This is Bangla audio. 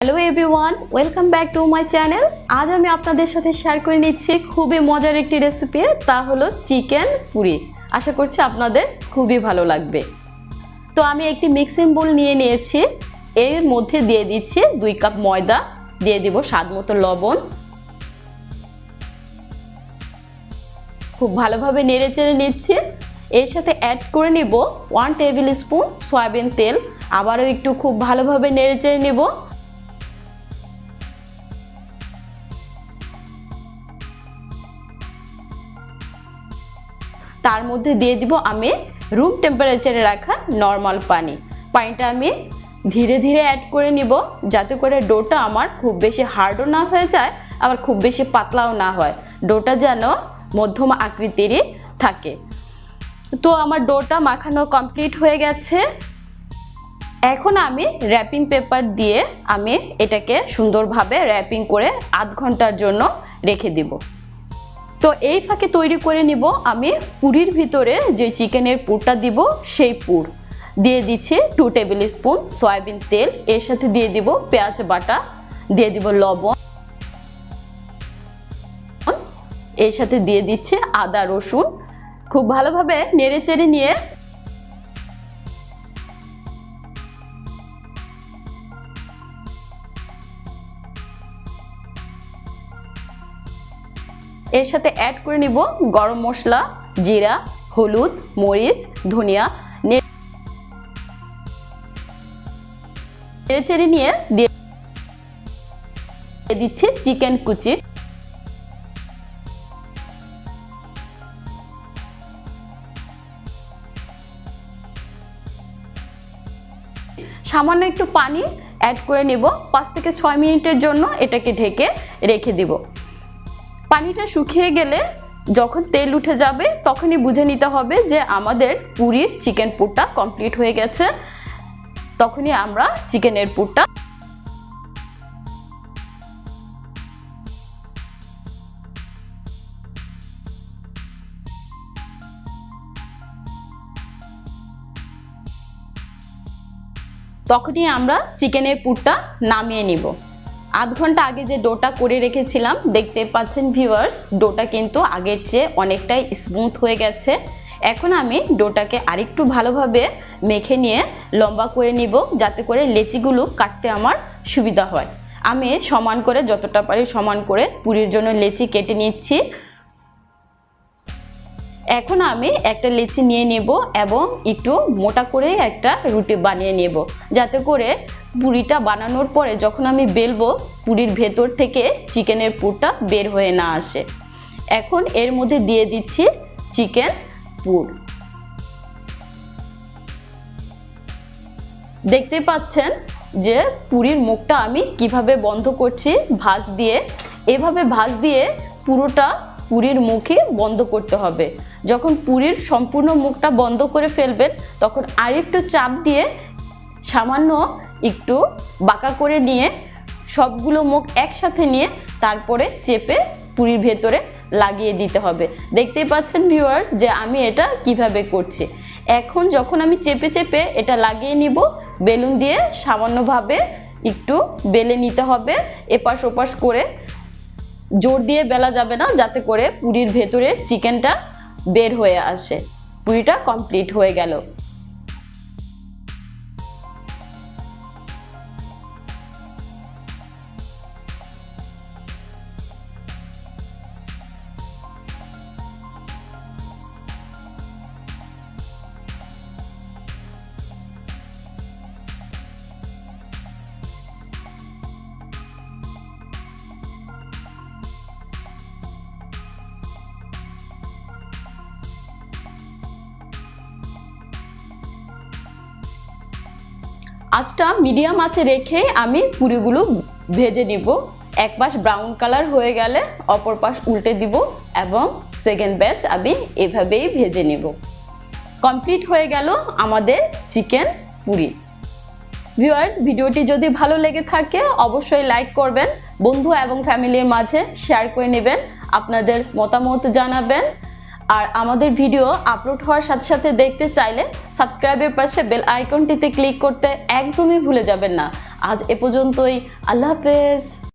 Hello everyone, welcome back to my channel. আজ আমি আপনাদের সাথে শেয়ার করে নিচ্ছি খুবই মজার একটি রেসিপি, তা হলো চিকেন পুরি। আশা করছি আপনাদের খুবই ভালো লাগবে। তো আমি একটি মিক্সিং বোল নিয়ে নিয়েছি, এর মধ্যে দিয়ে দিচ্ছি 2 কাপ ময়দা, দিয়ে দিব স্বাদ মতো লবণ। খুব ভালোভাবে নেড়ে চেড়ে নিচ্ছি। এর সাথে অ্যাড করে নিব 1 টেবিল স্পুন সয়াবিন তেল। আবারও একটু খুব ভালোভাবে নেড়ে চেড়ে নেব। তার মধ্যে দিয়ে দিব আমি রুম টেম্পারেচারে রাখা নর্মাল পানি। পানিটা আমি ধীরে ধীরে অ্যাড করে নিব, যাতে করে ডোটা আমার খুব বেশি হার্ডও না হয়ে যায়, আবার খুব বেশি পাতলাও না হয়। ডোটা যেন মধ্যম আকৃতিরই থাকে। তো আমার ডোটা মাখানো কমপ্লিট হয়ে গেছে। এখন আমি র্যাপিং পেপার দিয়ে আমি এটাকে সুন্দরভাবে র্যাপিং করে আধ ঘন্টার জন্য রেখে দিব। তো এই ফাঁকে তৈরি করে নিব আমি পুরির ভিতরে যে চিকেনের পুরটা দিব, সেই পুর দিয়ে দিচ্ছি 2 টেবিল স্পুন সয়াবিন তেল। এর সাথে দিয়ে দিব পেঁয়াজ বাটা, দিয়ে দিব লবণ, এর সাথে দিয়ে দিচ্ছি আদা রসুন। খুব ভালোভাবে নেড়ে চেড়ে নিয়ে এর সাথে অ্যাড করে নিব গরম মশলা, জিরা, হলুদ, মরিচ, ধনিয়া। নেড়ে চেড়ে নিয়ে দিয়ে দিচ্ছি চিকেন কুচি। সামান্য একটু পানি অ্যাড করে নিব। 5 থেকে 6 মিনিটের জন্য এটাকে ঢেকে রেখে দিব। পানিটা শুকিয়ে গেলে যখন তেল উঠে যাবে, তখনই বুঝে নিতে হবে যে আমাদের পুরির চিকেন পুরটা কমপ্লিট হয়ে গেছে। তখনই আমরা চিকেনের পুরটা চিকেনের পুরটা নামিয়ে নিব। আধ ঘন্টা আগে যে ডোটা করে রেখেছিলাম, দেখতে পাচ্ছেন ভিউয়ার্স, ডোটা কিন্তু আগের চেয়ে অনেকটাই স্মুথ হয়ে গেছে। এখন আমি ডোটাকে আরেকটু ভালোভাবে মেখে নিয়ে লম্বা করে নিব, যাতে করে লেচিগুলো কাটতে আমার সুবিধা হয়। আমি সমান করে, যতটা পারি সমান করে পুরির জন্য লেচি কেটে নিচ্ছি। এখন আমি একটা লেচি নিয়ে নেব এবং একটু মোটা করে একটা রুটি বানিয়ে নেব, যাতে করে পুরিটা বানানোর পরে যখন আমি বেলবো, পুরির ভেতর থেকে চিকেনের পুরটা বের হয়ে না আসে। এখন এর মধ্যে দিয়ে দিচ্ছি চিকেন পুর। দেখতে পাচ্ছেন যে পুরির মুখটা আমি কিভাবে বন্ধ করছি, ভাঁজ দিয়ে। এভাবে ভাঁজ দিয়ে পুরোটা পুরির মুখে বন্ধ করতে হবে। যখন পুরির সম্পূর্ণ মুখটা বন্ধ করে ফেলবেন, তখন আরেকটু চাপ দিয়ে সামান্য একটু বাঁকা করে নিয়ে সবগুলো মুখ একসাথে নিয়ে তারপরে চেপে পুরির ভেতরে লাগিয়ে দিতে হবে। দেখতেই পাচ্ছেন ভিউয়ার্স যে আমি এটা কিভাবে করছি। এখন যখন আমি চেপে চেপে এটা লাগিয়ে নিব, বেলুন দিয়ে সামান্যভাবে একটু বেলে নিতে হবে, এপাশ ওপাশ করে। জোর দিয়ে বেলা যাবে না, যাতে করে পুরির ভেতরের চিকেনটা বের হয়ে আসে। পুরিটা কমপ্লিট হয়ে গেল। আঁচটা মিডিয়াম আঁচে রেখে আমি পুরিগুলো ভেজে নিব। এক পাশ ব্রাউন কালার হয়ে গেলে অপর পাশ উল্টে দিব এবং সেকেন্ড ব্যাচ আমি এভাবেই ভেজে নিব। কমপ্লিট হয়ে গেল আমাদের চিকেন পুরি। ভিউয়ার্স, ভিডিওটি যদি ভালো লেগে থাকে অবশ্যই লাইক করবেন, বন্ধু এবং ফ্যামিলির মাঝে শেয়ার করে নেবেন, আপনাদের মতামত জানাবেন। আর আমাদের ভিডিও আপলোড হওয়ার সাথে সাথে দেখতে চাইলে সাবস্ক্রাইবের পাশে বেল আইকনটিতে ক্লিক করতে একদমই ভুলে যাবেন না। আজ এ পর্যন্তই। আল্লাহ হাফেজ।